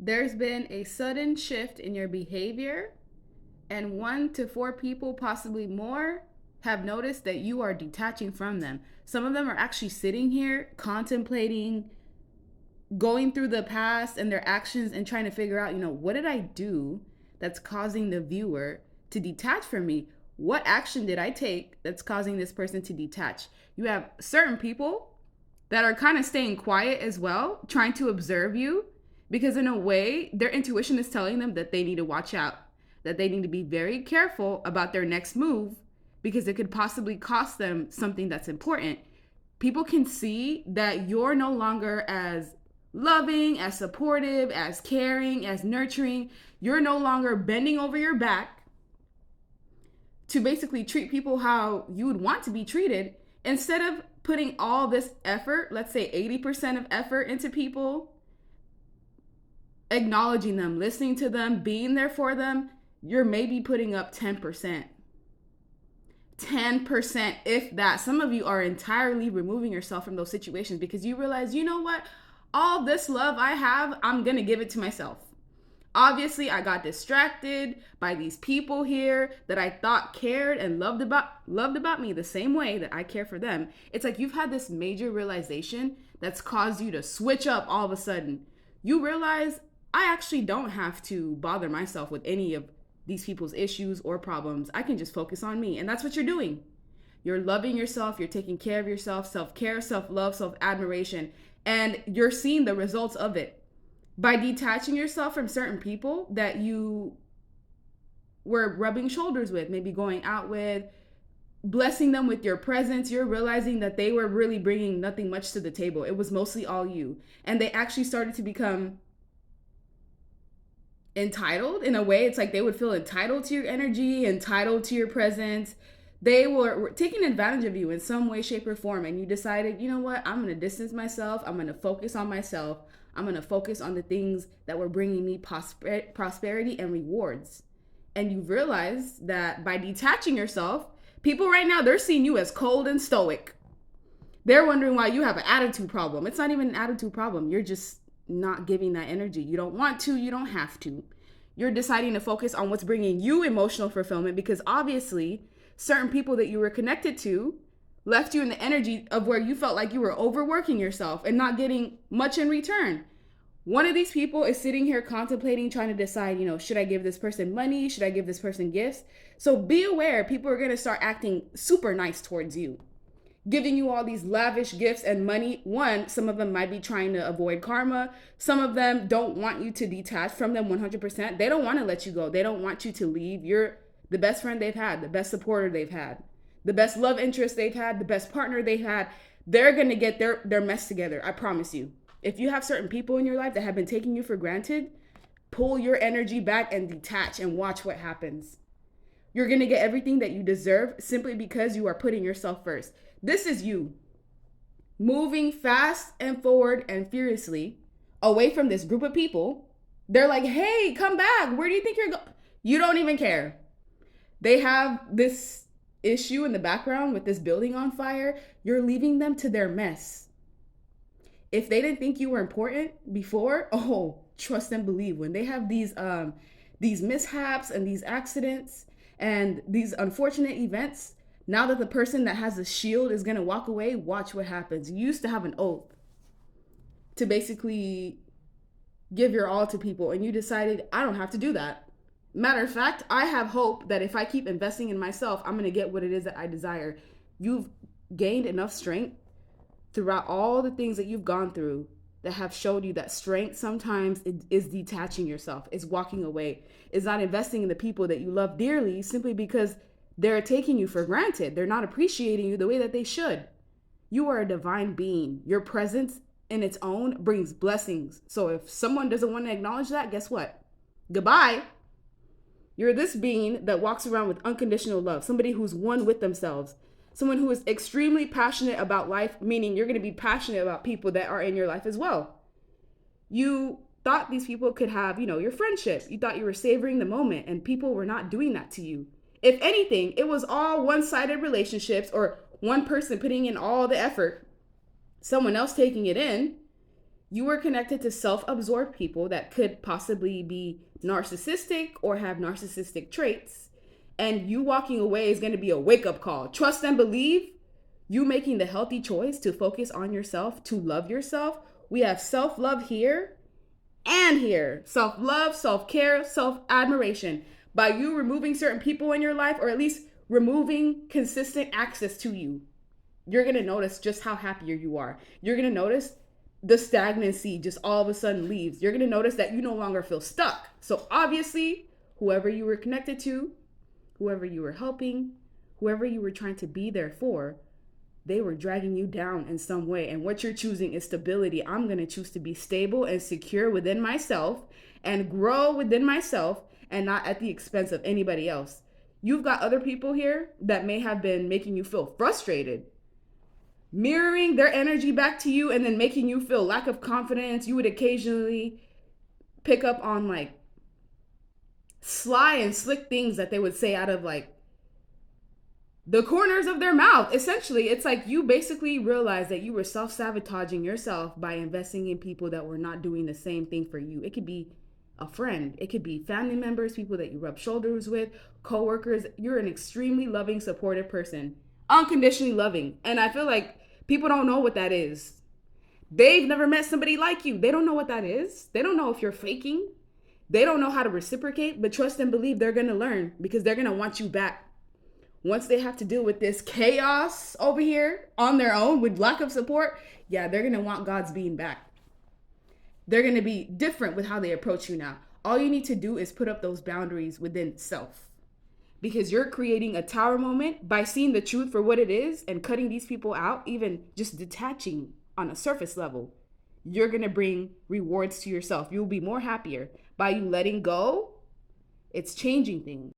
There's been a sudden shift in your behavior, and 1 to 4 people, possibly more, have noticed that you are detaching from them. Some of them are actually sitting here contemplating, going through the past and their actions and trying to figure out, what did I do that's causing the viewer to detach from me? What action did I take that's causing this person to detach? You have certain people that are kind of staying quiet as well, trying to observe you, because in a way, their intuition is telling them that they need to watch out, that they need to be very careful about their next move because it could possibly cost them something that's important. People can see that you're no longer as loving, as supportive, as caring, as nurturing. You're no longer bending over your back to basically treat people how you would want to be treated. Instead of putting all this effort, let's say 80% of effort into people, acknowledging them, listening to them, being there for them, you're maybe putting up 10%. 10%, if that. Some of you are entirely removing yourself from those situations because you realize, you know what? All this love I have, I'm going to give it to myself. Obviously, I got distracted by these people here that I thought cared and loved about me the same way that I care for them. It's like you've had this major realization that's caused you to switch up all of a sudden. You realize I actually don't have to bother myself with any of these people's issues or problems. I can just focus on me. And that's what you're doing. You're loving yourself, you're taking care of yourself, self-care, self-love, self-admiration, and you're seeing the results of it. By detaching yourself from certain people that you were rubbing shoulders with, maybe going out with, blessing them with your presence, you're realizing that they were really bringing nothing much to the table. It was mostly all you. And they actually started to become entitled in a way. It's like they would feel entitled to your energy, entitled to your presence. They were taking advantage of you in some way, shape, or form. And you decided, you know what? I'm going to distance myself. I'm going to focus on myself. I'm going to focus on the things that were bringing me prosperity and rewards. And you realize that by detaching yourself, people right now, they're seeing you as cold and stoic. They're wondering why you have an attitude problem. It's not even an attitude problem. You're just not giving that energy. You don't want to, you don't have to. You're deciding to focus on what's bringing you emotional fulfillment because obviously certain people that you were connected to left you in the energy of where you felt like you were overworking yourself and not getting much in return. One of these people is sitting here contemplating, trying to decide, should I give this person money? Should I give this person gifts? So be aware, people are going to start acting super nice towards you, giving you all these lavish gifts and money. One, some of them might be trying to avoid karma. Some of them don't want you to detach from them 100%. They don't want to let you go. They don't want you to leave. You're the best friend they've had, the best supporter they've had, the best love interest they've had, the best partner they've had. They're going to get their mess together. I promise you. If you have certain people in your life that have been taking you for granted, pull your energy back and detach and watch what happens. You're going to get everything that you deserve simply because you are putting yourself first. This is you moving fast and forward and furiously away from this group of people. They're like, hey, come back. Where do you think you're going? You don't even care. They have this issue in the background with this building on fire. You're leaving them to their mess. If they didn't think you were important before, trust and believe. When they have these mishaps and these accidents and these unfortunate events, now that the person that has a shield is going to walk away, watch what happens. You used to have an oath to basically give your all to people, and you decided, I don't have to do that. Matter of fact, I have hope that if I keep investing in myself, I'm going to get what it is that I desire. You've gained enough strength throughout all the things that you've gone through that have showed you that strength sometimes is detaching yourself, is walking away, is not investing in the people that you love dearly simply because they're taking you for granted. They're not appreciating you the way that they should. You are a divine being. Your presence in its own brings blessings. So if someone doesn't want to acknowledge that, guess what? Goodbye. You're this being that walks around with unconditional love, somebody who's one with themselves, someone who is extremely passionate about life, meaning you're going to be passionate about people that are in your life as well. You thought these people could have, your friendship. You thought you were savoring the moment, and people were not doing that to you. If anything, it was all one-sided relationships or one person putting in all the effort, someone else taking it in. You were connected to self-absorbed people that could possibly be narcissistic or have narcissistic traits. And you walking away is going to be a wake-up call. Trust and believe, you making the healthy choice to focus on yourself, to love yourself. We have self-love here and here. Self-love, self-care, self-admiration. By you removing certain people in your life, or at least removing consistent access to you, you're going to notice just how happier you are. You're going to notice the stagnancy just all of a sudden leaves. You're going to notice that you no longer feel stuck. So obviously, whoever you were connected to, whoever you were helping, whoever you were trying to be there for, they were dragging you down in some way. And what you're choosing is stability. I'm going to choose to be stable and secure within myself and grow within myself and not at the expense of anybody else. You've got other people here that may have been making you feel frustrated, mirroring their energy back to you and then making you feel lack of confidence. You would occasionally pick up on like sly and slick things that they would say out of like the corners of their mouth. Essentially, it's like you basically realized that you were self-sabotaging yourself by investing in people that were not doing the same thing for you. It could be a friend, it could be family members, people that you rub shoulders with, coworkers. You're an extremely loving, supportive person, unconditionally loving. And I feel like people don't know what that is. They've never met somebody like you. They don't know what that is. They don't know if you're faking. They don't know how to reciprocate, but trust and believe they're going to learn, because they're going to want you back. Once they have to deal with this chaos over here on their own with lack of support, yeah, they're going to want God's being back. They're going to be different with how they approach you now. All you need to do is put up those boundaries within self, because you're creating a tower moment by seeing the truth for what it is and cutting these people out, even just detaching on a surface level. You're going to bring rewards to yourself. You'll be more happier by you letting go. It's changing things.